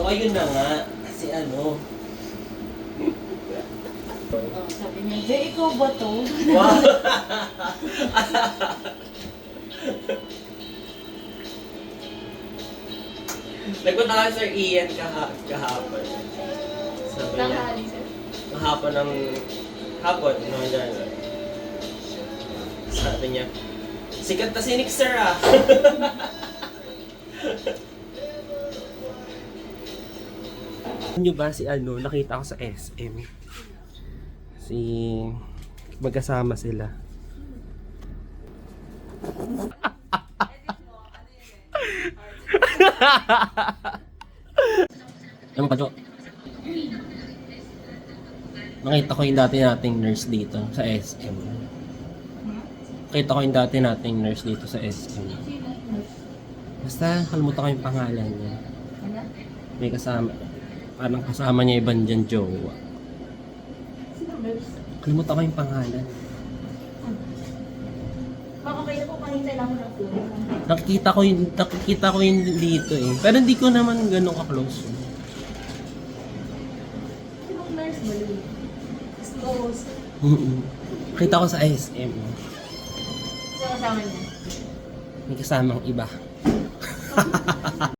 So ayun na nga, kasi ano. Oh, sabi niya, Jay, ikaw ba to? Wow! Nagpunta ka Sir Ian kahapon. Sabi niya, Tanghali, sir. kahapon ng hapon, no, dyan. Sabi niya, sikat na si Nick Sir ah. Nyo ba si ano, nakita ko sa SM. Si magkasama sila. Ano pa, Jo? Nakita ko yung dati nating nurse dito sa SM. Nakita ko yung dati nating nurse dito sa SM. Basta, kalimutan ko yung pangalan niya. May kasama. Parang kasama niya ibang dyan, jowa. Kalimutan ko yung pangalan. Baka kayo po panintay lang ng floor. Nakikita ko yun dito eh. Pero hindi ko naman ganun ka-close. Sinong nurse ba yun? Exposed. Kita ko sa SM. Sino kasama niya? May kasamang iba.